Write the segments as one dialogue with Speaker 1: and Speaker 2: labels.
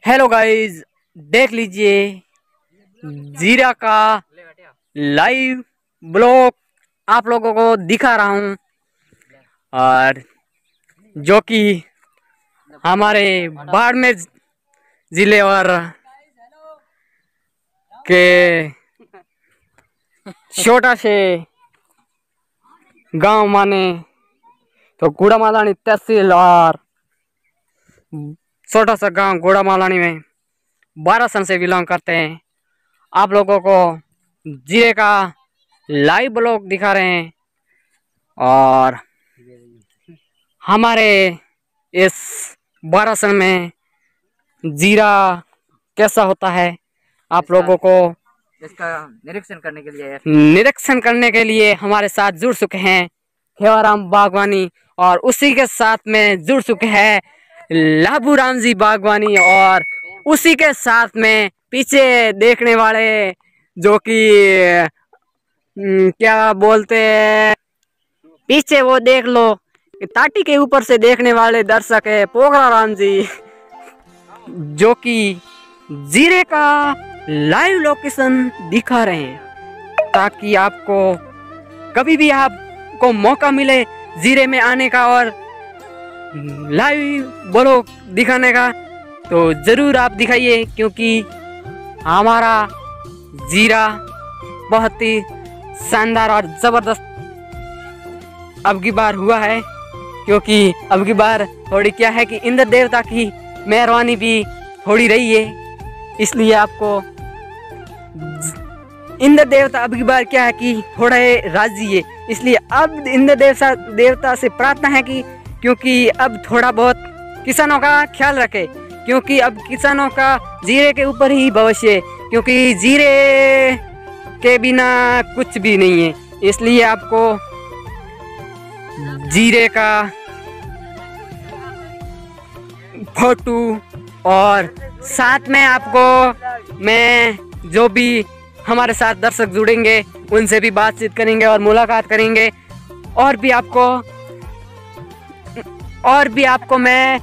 Speaker 1: Hello guys, देख लीजिए जीरा का लाइव ब्लॉग आप लोगों को दिखा रहा हूँ। और जो कि हमारे बाड़मेर जिले और के छोटा से गांव माने तो गुड़ामालानी तहसील और छोटा सा गांव गुड़ामालानी में 12 सन से बिलोंग करते हैं। आप लोगों को जीरे का लाइव ब्लॉग दिखा रहे हैं और हमारे इस 12 सन में जीरा कैसा होता है आप लोगों को
Speaker 2: इसका निरीक्षण करने के लिए
Speaker 1: हमारे साथ जुड़ चुके हैं खेवाराम बागवानी, और उसी के साथ में जुड़ चुके हैं लाभू राम जी बागवानी, और उसी के साथ में पीछे देखने वाले जो कि क्या बोलते हैं, पीछे वो देख लो ताटी के ऊपर से देखने वाले दर्शक है पोखरा राम जी, जो कि जीरे का लाइव लोकेशन दिखा रहे हैं ताकि आपको कभी भी आपको मौका मिले जीरे में आने का और लाइव ब्लॉग दिखाने का तो ज़रूर आप दिखाइए, क्योंकि हमारा जीरा बहुत ही शानदार और ज़बरदस्त अब की बार हुआ है। क्योंकि अब की बार थोड़ी क्या है कि इंद्र देवता की मेहरबानी भी थोड़ी रही है, इसलिए आपको इंद्र देवता अब की बार क्या है कि थोड़े राजी है, इसलिए अब इंद्र देवता से प्रार्थना है कि क्योंकि अब थोड़ा बहुत किसानों का ख्याल रखे, क्योंकि अब किसानों का जीरे के ऊपर ही भविष्य है, क्योंकि जीरे के बिना कुछ भी नहीं है। इसलिए आपको जीरे का फोटो और साथ में आपको मैं जो भी हमारे साथ दर्शक जुड़ेंगे उनसे भी बातचीत करेंगे और मुलाकात करेंगे, और भी आपको मैं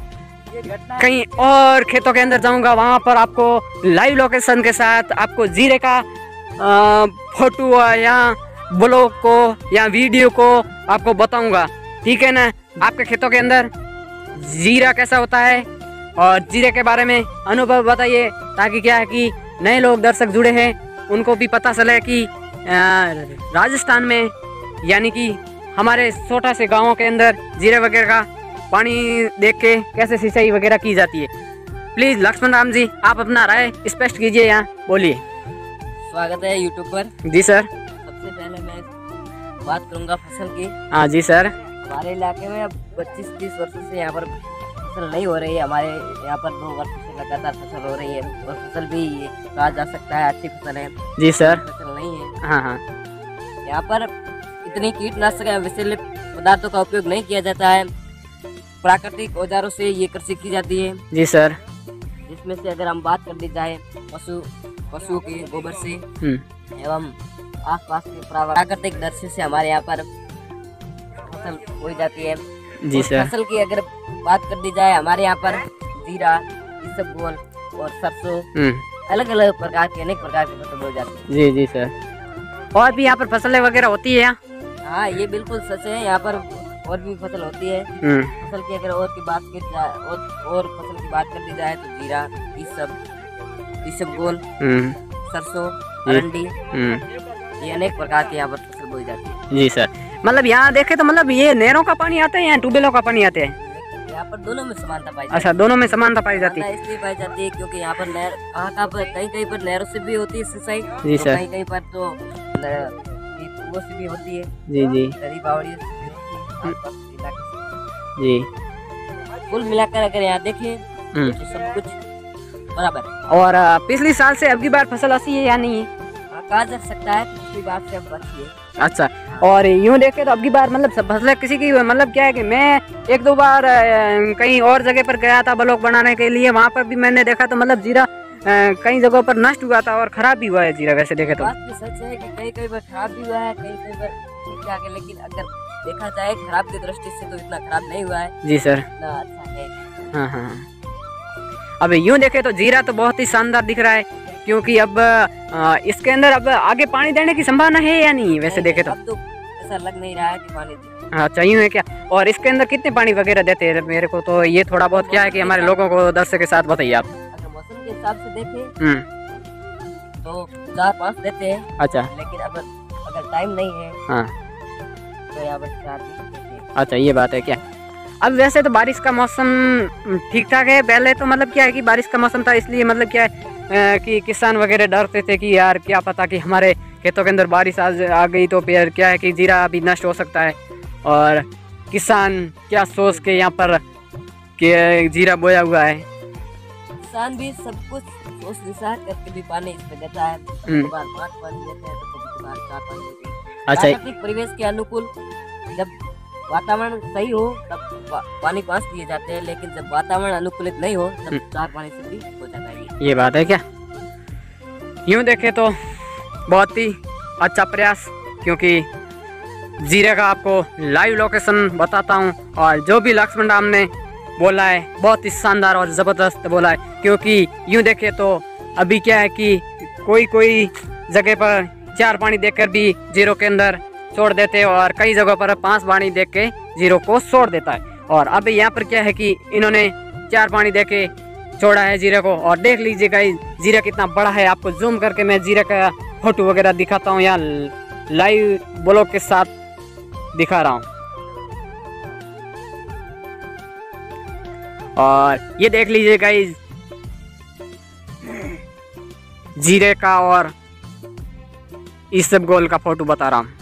Speaker 1: कहीं और खेतों के अंदर जाऊंगा, वहां पर आपको लाइव लोकेशन के साथ आपको जीरे का फोटो या ब्लॉग को या वीडियो को आपको बताऊंगा, ठीक है ना। आपके खेतों के अंदर जीरा कैसा होता है और जीरे के बारे में अनुभव बताइए, ताकि क्या है कि नए लोग दर्शक जुड़े हैं उनको भी पता चले कि राजस्थान में यानी कि हमारे छोटा से गांवों के अंदर जीरे वगैरह का पानी देख के कैसे सिंचाई वगैरह की जाती है। प्लीज़ लक्ष्मण राम जी आप अपना राय स्पष्ट कीजिए, यहाँ बोलिए।
Speaker 2: स्वागत है यूट्यूब पर।
Speaker 1: जी सर।
Speaker 2: सबसे पहले मैं बात करूंगा फसल की।
Speaker 1: हाँ जी सर।
Speaker 2: हमारे इलाके में अब 25-30 वर्षों से यहाँ पर फसल नहीं हो रही है। हमारे यहाँ पर 2 वर्षों से लगातार फसल हो रही है और फसल भी कहा जा सकता है अच्छी फसल है।
Speaker 1: जी सर।
Speaker 2: फसल नहीं है।
Speaker 1: हाँ हाँ।
Speaker 2: यहाँ पर इतनी कीटनाशक या विषैले पदार्थों का उपयोग नहीं किया जाता है। प्राकृतिक औजारों से ये कृषि की जाती है।
Speaker 1: जी सर।
Speaker 2: जिसमें से अगर हम बात कर ली जाए पशु के गोबर से एवं आसपास के प्राकृतिक दृश्य से हमारे यहाँ पर फसल बोई जाती है।
Speaker 1: जी सर।
Speaker 2: फसल की अगर बात कर दी जाए हमारे यहाँ पर जीरा, इसबगोल और सरसों अलग अलग प्रकार की अनेक प्रकार की फसल बोई जाती है।
Speaker 1: जी जी सर। और भी यहाँ पर फसलें वगैरह होती है यहाँ?
Speaker 2: हाँ ये बिल्कुल सच है, यहाँ पर और भी फसल होती है। फसल की अगर और की बात की जाए और फसल की बात कर दी जाए तो जीरा, इसबगोल, सरसों, अरंडी, ये अनेक प्रकार की यहाँ पर फसल बोई जाती है।
Speaker 1: जी सर। मतलब यहाँ देखे तो मतलब ये नहरों का पानी आता है या ट्यूबवेलों का पानी आता है?
Speaker 2: यहाँ पर दोनों में समानता पाई जाती है।
Speaker 1: अच्छा, दोनों में समानता पाई जाती है।
Speaker 2: इसलिए पाई जाती है क्योंकि यहाँ पर नहर कहीं पर नहरों से भी होती है सिंचाई,
Speaker 1: जी सर।
Speaker 2: कहीं पर तो वो से भी होती है।
Speaker 1: जी जी जी।
Speaker 2: कुल मिलाकर अगर यहाँ देखें तो सब कुछ बराबर है।
Speaker 1: और पिछली साल से अब की बार फसल अच्छी है या नहीं है?
Speaker 2: कहा जा सकता है पिछली बार से अब अच्छी है।
Speaker 1: अच्छा, और यूँ देखे तो अब की बार मतलब सब फसलें किसी की मतलब क्या है कि मैं 1-2 बार कहीं और जगह पर गया था ब्लॉग बनाने के लिए, वहाँ पर भी मैंने देखा तो मतलब जीरा कई जगहों पर नष्ट हुआ था और खराब भी हुआ है जीरा। वैसे देखे तो
Speaker 2: बात भी सच है कि कई बार खराब भी हुआ है, कई बार ठीक ठाक है, लेकिन अगर देखा जाए खराब की दृष्टि से तो इतना खराब नहीं हुआ है।
Speaker 1: जी सर।
Speaker 2: इतना अच्छा है।
Speaker 1: हाँ हाँ। अब यूं देखे तो जीरा तो बहुत ही शानदार दिख रहा है, क्योंकि अब इसके अंदर अब आगे पानी देने की संभावना है या नहीं? वैसे देखे तो
Speaker 2: अब तो ऐसा लग नहीं रहा है कि पानी दे।
Speaker 1: हाँ चाहिए है क्या? और इसके अंदर कितने पानी वगैरह देते हैं? मेरे को तो ये थोड़ा बहुत क्या है कि हमारे लोगों को दर्शक के साथ बताइए आप।
Speaker 2: अगर मौसम के हिसाब से देखें तो 4-5 देते हैं।
Speaker 1: अच्छा,
Speaker 2: लेकिन अगर टाइम नहीं है
Speaker 1: हाँ
Speaker 2: तो यहाँ पर 4 देते हैं।
Speaker 1: अच्छा ये बात है क्या? अब वैसे तो बारिश का मौसम ठीक ठाक है। पहले तो मतलब क्या है कि बारिश का मौसम था, इसलिए मतलब क्या है कि किसान वगैरह डरते थे कि यार क्या पता कि हमारे खेतों के अंदर बारिश आ गई तो फिर क्या है कि जीरा भी नष्ट हो सकता है। और किसान क्या सोच के यहाँ पर कि जीरा बोया हुआ है।
Speaker 2: किसान भी सब कुछ सोच विचार करके भी पानी इसमें देता है। कभी कभार 5 पानी देते हैं तो कभी कभार 4 पानी देते हैं।
Speaker 1: अच्छा,
Speaker 2: प्राकृतिक परिवेश के अनुकूल जब वातावरण सही हो तब पानी 5 दिए जाते हैं, लेकिन जब वातावरण अनुकूलित नहीं हो तब 4 पानी से भी हो जाता है।
Speaker 1: ये बात है क्या? यूं देखे तो बहुत ही अच्छा प्रयास, क्योंकि जीरे का आपको लाइव लोकेशन बताता हूं। और जो भी लक्ष्मण राम ने बोला है बहुत ही शानदार और ज़बरदस्त बोला है, क्योंकि यूं देखे तो अभी क्या है कि कोई जगह पर 4 पानी देकर भी जीरो के अंदर छोड़ देते हैं, और कई जगहों पर 5 पानी देख के जीरो को छोड़ देता है। और अब यहाँ पर क्या है कि इन्होंने 4 पानी दे के छोड़ा है जीरे को। और देख लीजिए गाइस जीरा कितना बड़ा है। आपको जूम करके मैं जीरे का फोटो वगैरह दिखाता हूँ, यहाँ लाइव ब्लॉग के साथ दिखा रहा हूँ। और ये देख लीजिए गाइस जीरे का और इसबगोल का फोटो बता रहा हूँ।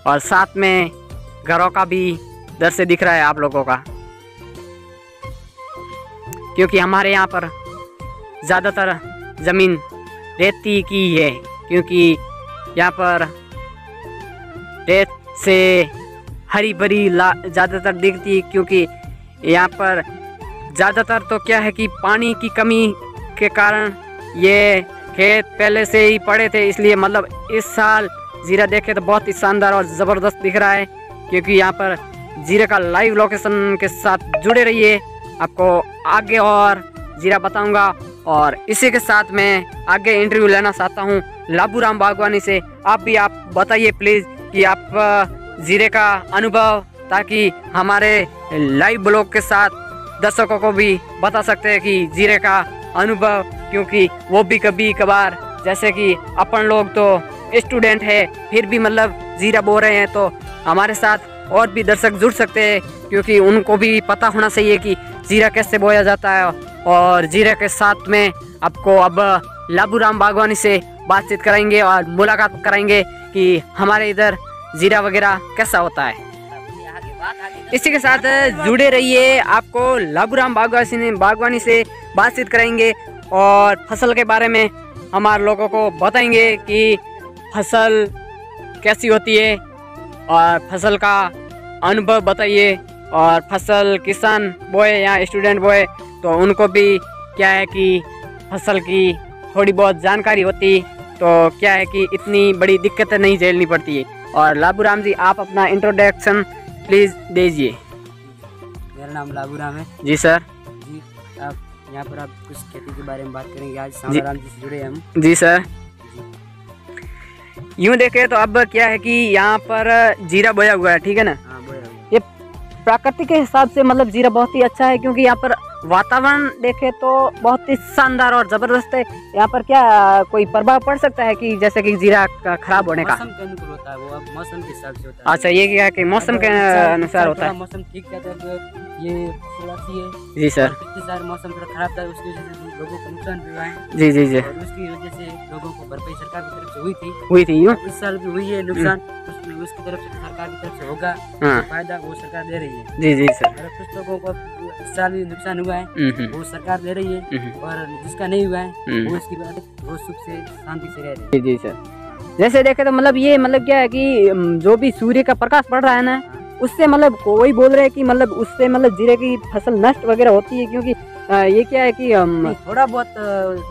Speaker 1: और साथ में घरों का भी दृश्य दिख रहा है आप लोगों का, क्योंकि हमारे यहाँ पर ज़्यादातर ज़मीन रेती की है, क्योंकि यहाँ पर रेत से हरी भरी ज़्यादातर दिखती है। क्योंकि यहाँ पर ज़्यादातर तो क्या है कि पानी की कमी के कारण ये खेत पहले से ही पड़े थे, इसलिए मतलब इस साल जीरा देखे तो बहुत ही शानदार और ज़बरदस्त दिख रहा है। क्योंकि यहाँ पर जीरे का लाइव लोकेशन के साथ जुड़े रहिए, आपको आगे और जीरा बताऊंगा। और इसी के साथ मैं आगे इंटरव्यू लेना चाहता हूँ लाबूराम बागवानी से। आप बताइए प्लीज़ कि आप जीरे का अनुभव, ताकि हमारे लाइव ब्लॉग के साथ दर्शकों को भी बता सकते हैं कि जीरे का अनुभव, क्योंकि वो भी कभी कभार जैसे कि अपन लोग तो स्टूडेंट है, फिर भी मतलब जीरा बो रहे हैं, तो हमारे साथ और भी दर्शक जुड़ सकते हैं, क्योंकि उनको भी पता होना चाहिए कि जीरा कैसे बोया जाता है। और जीरे के साथ में आपको अब लाबूराम बागवानी से बातचीत कराएंगे और मुलाकात कराएंगे कि हमारे इधर जीरा वगैरह कैसा होता है। इसी के साथ जुड़े रहिए, आपको लाबूराम बागवानी से बातचीत करेंगे और फसल के बारे में हमारे लोगों को बताएंगे कि फसल कैसी होती है और फसल का अनुभव बताइए। और फसल किसान बोए या स्टूडेंट बोए तो उनको भी क्या है कि फसल की थोड़ी बहुत जानकारी होती, तो क्या है कि इतनी बड़ी दिक्कतें नहीं झेलनी पड़ती है। और लाबूराम जी आप अपना इंट्रोडक्शन प्लीज़ दीजिए।
Speaker 2: मेरा नाम लाबूराम है
Speaker 1: जी सर।
Speaker 2: जी, आप यहाँ पर आप कुछ खेती के बारे में बात करेंगे। आज सावराम जी से जुड़े हम।
Speaker 1: जी सर। यूँ देखे तो अब क्या है कि यहाँ पर जीरा बोया हुआ है, ठीक है ना?
Speaker 2: हाँ, बोया हुआ।
Speaker 1: ये प्राकृतिक के हिसाब से मतलब जीरा बहुत ही अच्छा है, क्योंकि यहाँ पर वातावरण देखे तो बहुत ही शानदार और ज़बरदस्त है। यहाँ पर क्या कोई प्रभाव पड़ सकता है कि जैसे कि जीरा का खराब होने का?
Speaker 2: मौसम के अनुकूल होता है वो, अब मौसम के हिसाब से होता है।
Speaker 1: अच्छा, ये क्या है कि मौसम के अनुसार होता है।
Speaker 2: मौसम ठीक था तब ये फसल आती है।
Speaker 1: जी सर।
Speaker 2: पिछले साल मौसम थोड़ा खराब था, उसकी वजह से लोगों को नुकसान भी हुआ है।
Speaker 1: जी जी जी।
Speaker 2: और उसकी वजह से लोगों को भरपाई सरकार की तरफ से
Speaker 1: हुई थी यूँ।
Speaker 2: इस साल भी हुई है नुकसान, उसमें उसकी तरफ से सरकार की तरफ से होगा।
Speaker 1: हाँ।
Speaker 2: फायदा वो सरकार दे रही है।
Speaker 1: जी जी सर।
Speaker 2: और कुछ लोगों को इस साल भी नुकसान हुआ है, वो सरकार दे रही है। और जिसका नहीं हुआ है वो इसकी बात वो सुख से शांति से रह रहे हैं।
Speaker 1: जी जी सर। जैसे देखे तो मतलब ये मतलब क्या है कि जो भी सूर्य का प्रकाश पड़ रहा है ना, उससे मतलब कोई बोल रहे हैं कि मतलब उससे मतलब जीरे की फसल नष्ट वगैरह होती है, क्योंकि ये क्या है कि
Speaker 2: थोड़ा बहुत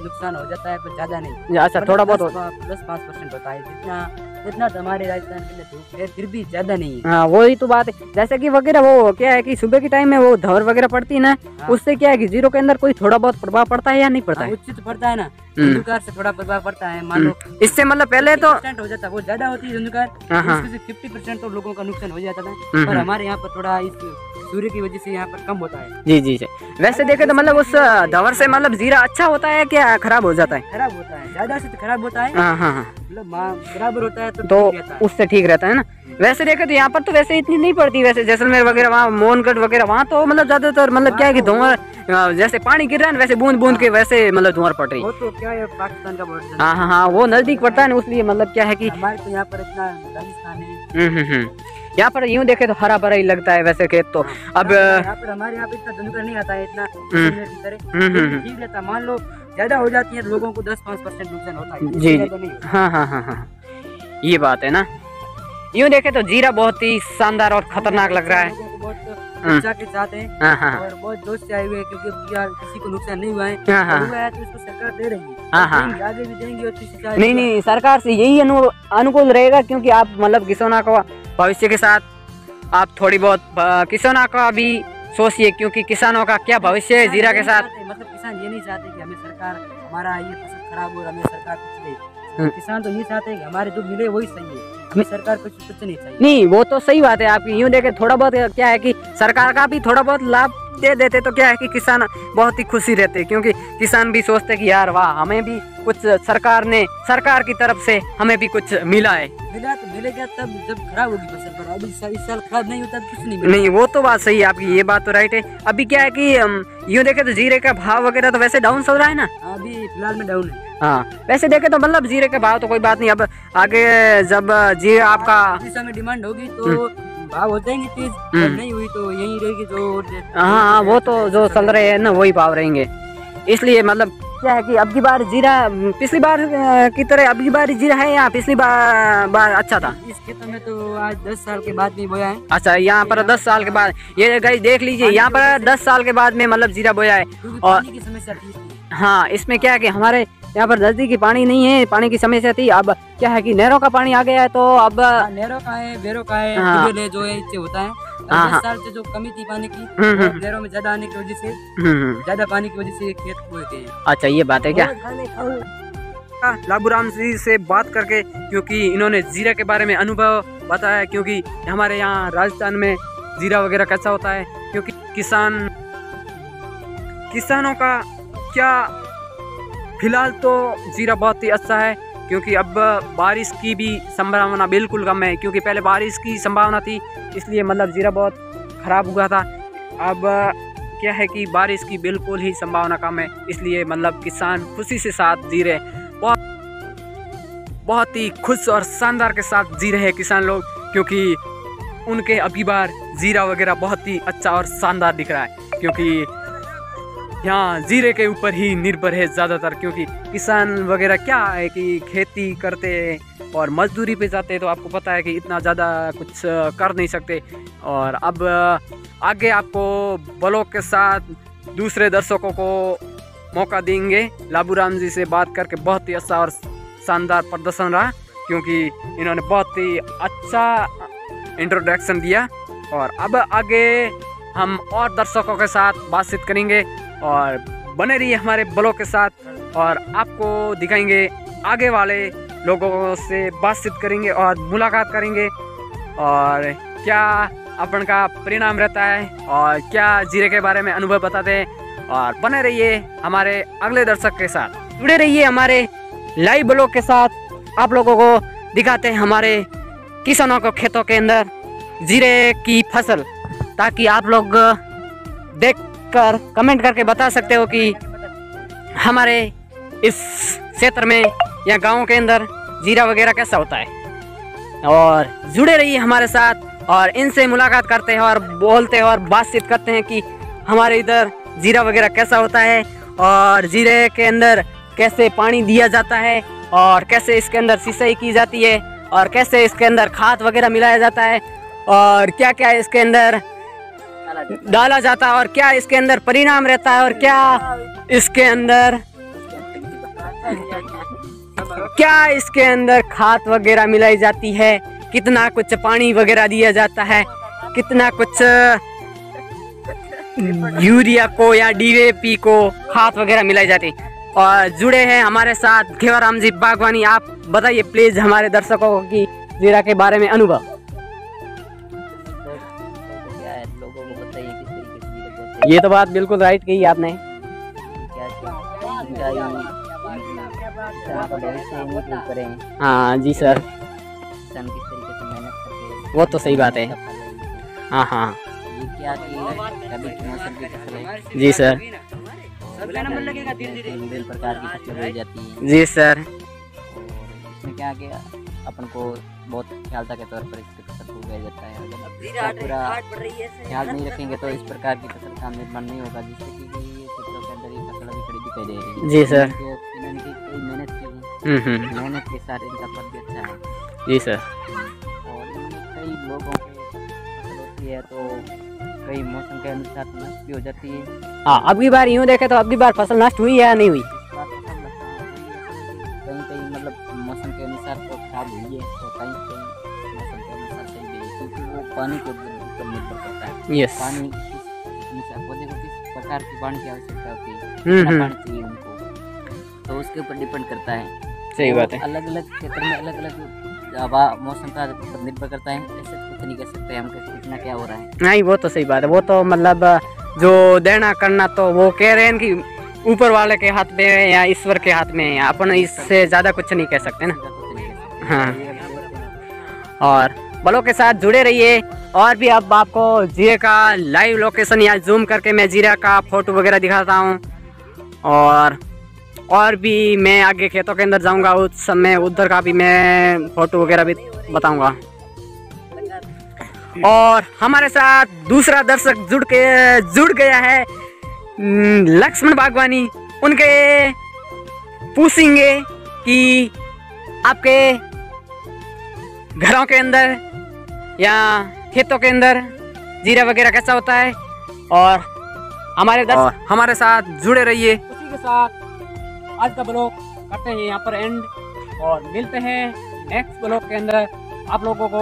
Speaker 2: नुकसान हो जाता है पर ज्यादा नहीं।
Speaker 1: अच्छा, थोड़ा बहुत
Speaker 2: 10-5% होता है, जितना इतना तो हमारे राजस्थान के अंदर धूप है, फिर भी ज्यादा नहीं है।
Speaker 1: हाँ वही तो बात है, जैसे कि वगैरह वो क्या है कि सुबह के टाइम में वो धवर वगैरह पड़ती है ना,
Speaker 2: हाँ।
Speaker 1: उससे क्या है कि जीरो के अंदर कोई थोड़ा बहुत प्रभाव पड़ता है या नहीं पड़ता है?
Speaker 2: उचित पड़ता है ना, धुंधुकार से थोड़ा प्रभाव पड़ता है। मान लो
Speaker 1: इससे मतलब पहले तो
Speaker 2: 50% हो जाता है, वो ज्यादा होती है धुंधुकार,
Speaker 1: हाँ, हाँ।
Speaker 2: उसमें से 50% तो लोगों का नुकसान हो जाता था। पर हमारे यहाँ पर थोड़ा इस सूर्य की वजह से यहाँ पर कम होता है।
Speaker 1: जी जी जी। वैसे देखे तो मतलब उस धवर से मतलब जीरा अच्छा होता है क्या खराब हो जाता है?
Speaker 2: खराब होता है, ज्यादा से तो खराब होता है।
Speaker 1: हाँ हाँ हाँ,
Speaker 2: मतलब बराबर होता है तो
Speaker 1: तो
Speaker 2: ठीक रहता है।
Speaker 1: उससे ठीक रहता है ना। वैसे देखे तो यहाँ पर तो वैसे इतनी नहीं पड़ती, वैसे जैसलमेर वगैरह वहाँ मोहनगढ़ वगैरह वहाँ तो मतलब ज्यादातर मतलब क्या है कि धुआं जैसे पानी गिर रहा है ना वैसे बूंद बूंद के वैसे मतलब धुआं पड़ रही।
Speaker 2: वो तो क्या है, पाकिस्तान का बॉर्डर।
Speaker 1: हाँ हाँ हाँ, वो नजदीक पड़ता है ना, इसलिए मतलब क्या है कि
Speaker 2: हमारे तो यहाँ पर इतना राजस्थान है।
Speaker 1: यहाँ पर यूँ देखे तो हरा भरा ही लगता है वैसे खेत तो। अब
Speaker 2: यहाँ पर हमारे यहाँ पे इतना धुंधुकार नहीं आता है, इतना की तरह ठीक रहता। मान लो ज्यादा हो जाती है तो लोगों को 10-5% नुकसान होता है।
Speaker 1: जी
Speaker 2: ज्यादा नहीं होता।
Speaker 1: हाँ हाँ हाँ हाँ, ये बात है ना। यूँ देखे तो जीरा बहुत ही शानदार और खतरनाक लग रहा है।
Speaker 2: लोगों को बहुत उत्साह के साथ है
Speaker 1: हाँ हाँ
Speaker 2: और बहुत जोश से आए हुए हैं, क्योंकि यार किसी को नुकसान नहीं हुआ है।
Speaker 1: हाँ, हाँ।
Speaker 2: हुआ है तो इसको सरकार दे रही है।
Speaker 1: हाँ, हाँ।
Speaker 2: देंगी, आगे भी देंगी। और किसी का
Speaker 1: नहीं नहीं, सरकार से यही अनुकूल रहेगा, क्योंकि आप मतलब किसानों का भविष्य के साथ आप थोड़ी बहुत किसानों का भी सोचिए, क्योंकि किसानों का क्या भविष्य है जीरा के साथ।
Speaker 2: मतलब किसान ये नहीं चाहते कि हमें सरकार हमारा ये फसल खराब हो और हमें सरकार कुछ दे। किसान तो ये चाहते हैं कि हमारे जो मिले वही सही है, हमें सरकार कुछ नहीं चाहिए।
Speaker 1: नहीं वो तो सही बात है आपकी। यूँ देखे थोड़ा बहुत क्या है कि सरकार का भी थोड़ा बहुत लाभ दे देते तो क्या है कि किसान बहुत ही खुशी रहते, क्योंकि किसान भी सोचते कि यार वाह हमें भी कुछ सरकार की तरफ से हमें भी कुछ मिला है।
Speaker 2: मिला तो मिलेगा तब जब खराब होगी फसल। पर अभी इस साल खराब नहीं होता तो कुछ नहीं मिलेगा।
Speaker 1: नहीं वो तो बात सही है आपकी, ये बात तो राइट है। अभी क्या है कि यूँ देखे तो जीरे का भाव वगैरह तो वैसे डाउन चल रहा है ना।
Speaker 2: अभी फिलहाल में डाउन है।
Speaker 1: हाँ वैसे देखे तो मतलब जीरे के भाव तो कोई बात नहीं, अब आगे जब जी आपका
Speaker 2: इस समय डिमांड होगी तो भाव हो जाएंगे तेज, और नहीं हुई तो यही रहेगी जो।
Speaker 1: हाँ वो तो जो चल रहे हैं ना वही भाव रहेंगे। इसलिए मतलब क्या है कि अब की बार जीरा पिछली बार की तरह अब की बार जीरा है या पिछली बार अच्छा था?
Speaker 2: इस खेत में तो आज 10 साल के बाद नहीं बोया है।
Speaker 1: अच्छा, यहाँ पर 10 साल के बाद, ये गाइस देख लीजिए यहाँ पर 10 साल के बाद में मतलब जीरा बोया है। और
Speaker 2: पानी की समस्या थी।
Speaker 1: हाँ इसमें क्या है कि हमारे यहाँ पर नजदीकी पानी नहीं है, पानी की समस्या थी। अब क्या है कि नहरों का पानी आ गया है, तो अब
Speaker 2: नहरों का है, बेरों का है,
Speaker 1: हाँ।
Speaker 2: ट्यूबवेल है, जो है इससे होता है।
Speaker 1: हाँ,
Speaker 2: 10 साल से जो कमी थी पानी की, नहरों में ज्यादा आने की वजह से, ज्यादा पानी की वजह से खेत बोए थे।
Speaker 1: अच्छा ये बात है क्या? लाबूराम जी से बात करके, क्योंकि इन्होंने जीरा के बारे में अनुभव बताया, क्योंकि हमारे यहाँ राजस्थान में जीरा वगैरह कैसा होता है, क्योंकि किसानों का क्या फिलहाल तो जीरा बहुत ही अच्छा है, क्योंकि अब बारिश की भी संभावना बिल्कुल कम है, क्योंकि पहले बारिश की संभावना थी इसलिए मतलब जीरा बहुत ख़राब हुआ था। अब क्या है कि बारिश की बिल्कुल ही संभावना कम है, इसलिए मतलब किसान खुशी से साथ जी रहे, बहुत ही खुश और शानदार के साथ जी रहे हैं किसान लोग, क्योंकि उनके अभी बार जीरा वगैरह बहुत ही अच्छा और शानदार दिख रहा है, क्योंकि यहाँ जीरे के ऊपर ही निर्भर है ज़्यादातर। क्योंकि किसान वगैरह क्या है कि खेती करते हैं और मजदूरी पे जाते हैं, तो आपको पता है कि इतना ज़्यादा कुछ कर नहीं सकते। और अब आगे आपको ब्लॉग के साथ दूसरे दर्शकों को मौका देंगे। लाबूराम जी से बात करके बहुत ही अच्छा और शानदार प्रदर्शन रहा, क्योंकि इन्होंने बहुत ही अच्छा इंट्रोडक्शन दिया। और अब आगे हम और दर्शकों के साथ बातचीत करेंगे, और बने रहिए हमारे ब्लॉग के साथ, और आपको दिखाएंगे आगे वाले लोगों से बातचीत करेंगे और मुलाकात करेंगे, और क्या अपन का परिणाम रहता है और क्या जीरे के बारे में अनुभव बताते हैं। और बने रहिए हमारे अगले दर्शक के साथ, जुड़े रहिए हमारे लाइव ब्लॉग के साथ। आप लोगों को दिखाते हैं हमारे किसानों को खेतों के अंदर जीरे की फसल, ताकि आप लोग देखकर कमेंट करके बता सकते हो कि हमारे इस क्षेत्र में या गांव के अंदर जीरा वगैरह कैसा होता है। और जुड़े रहिए हमारे साथ और इनसे मुलाकात करते हैं और बोलते हैं और बातचीत करते हैं कि हमारे इधर जीरा वगैरह कैसा होता है, और जीरे के अंदर कैसे पानी दिया जाता है, और कैसे इसके अंदर सिंचाई की जाती है, और कैसे इसके अंदर खाद वगैरह मिलाया जाता है, और क्या क्या इसके अंदर डाला जाता है, और क्या इसके अंदर परिणाम रहता है, और क्या इसके अंदर क्या इसके अंदर खाद वगैरह मिलाई जाती है, कितना कुछ पानी वगैरह दिया जाता है, कितना कुछ यूरिया को या DAP को खाद वगैरह मिलाई जाती है। और जुड़े हैं हमारे साथ घेवराम जी बागवानी। आप बताइए प्लीज हमारे दर्शकों की जीरा के बारे में अनुभव।
Speaker 2: लोगों को बताइए किस तरीके से जीरा बोते हैं।
Speaker 1: ये तो बात बिल्कुल राइट कही आपने। हाँ जी सर,
Speaker 2: किसान किस तरीके से मेहनत करके,
Speaker 1: वो तो सही बात है। हाँ हाँ
Speaker 2: ये क्या कि कभी मौसम की फसल है
Speaker 1: जी सर,
Speaker 2: विभिन्न प्रकार की फसलें बोई जाती हैं।
Speaker 1: जी सर।
Speaker 2: और इसमें क्या कि अपन को बहुत ख्यालता के तौर पर इसकी फसल को उगाया जाता है। अगर पूरा ख्याल नहीं रखेंगे तो इस प्रकार की फसल का निर्माण नहीं होगा, जिससे कि ये क्षेत्रों के अंदर ये फसल अभी खड़ी दिखाई दे रही है।
Speaker 1: जी सर।
Speaker 2: इन्होंने कई मेहनत की है, मेहनत के साथ इनका फल भी अच्छा है।
Speaker 1: जी सर।
Speaker 2: और इनमें कई लोगों की फसल होती है तो कई मौसम के अनुसार नष्ट भी हो जाती है।
Speaker 1: हाँ, अब की बार यूँ देखे तो अब की बार फसल नष्ट हुई है या नहीं हुई?
Speaker 2: इस बार फसल कहीं कहीं मतलब मौसम के अनुसार तो खराब हुई है, तो कहीं कहीं मौसम के अनुसार सही भी है, क्योंकि वो पानी के ऊपर निर्भर करता है।
Speaker 1: यस।
Speaker 2: पानी पौधे को किस प्रकार की पानी की आवश्यकता होती है, कितना पानी चाहिए उनको, तो उसके ऊपर डिपेंड करता है।
Speaker 1: सही बात है।
Speaker 2: अलग अलग क्षेत्र में अलग अलग हवा मौसम का निर्भर करता है, ऐसे कुछ नहीं कह सकते हम कितना क्या हो रहा है।
Speaker 1: नहीं, वो तो सही बात है। वो तो मतलब जो देना करना तो वो कह रहे हैं कि ऊपर वाले के हाथ में है या ईश्वर के हाथ में है, अपन इससे ज़्यादा कुछ नहीं कह सकते ना। हाँ, और बलों के साथ जुड़े रहिए। और भी अब आपको जीरे का लाइव लोकेशन या जूम करके मैं जीरा का फोटो वगैरह दिखाता हूँ। और भी मैं आगे खेतों के अंदर जाऊंगा, उस समय उधर का भी मैं फोटो वगैरह भी बताऊंगा। और हमारे साथ दूसरा दर्शक जुड़ गया है, लक्ष्मण बागवानी। उनके पूछेंगे कि आपके घरों के अंदर या खेतों के अंदर जीरा वगैरह कैसा होता है। और हमारे साथ जुड़े रहिए। उसी के साथ आज का ब्लॉग करते हैं यहाँ पर एंड, और मिलते हैं नेक्स्ट ब्लॉग के अंदर आप लोगों को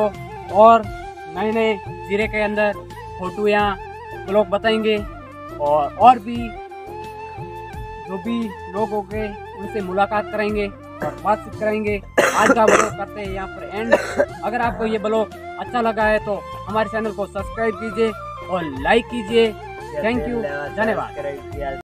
Speaker 1: और नए नए जीरे के अंदर फोटो या ब्लॉग बताएंगे। और भी जो भी लोग होंगे उनसे मुलाकात करेंगे और बातचीत करेंगे। आज का ब्लॉग करते हैं यहाँ पर एंड। अगर आपको ये ब्लॉग अच्छा लगा है तो हमारे चैनल को सब्सक्राइब कीजिए और लाइक कीजिए। थैंक यू, धन्यवाद।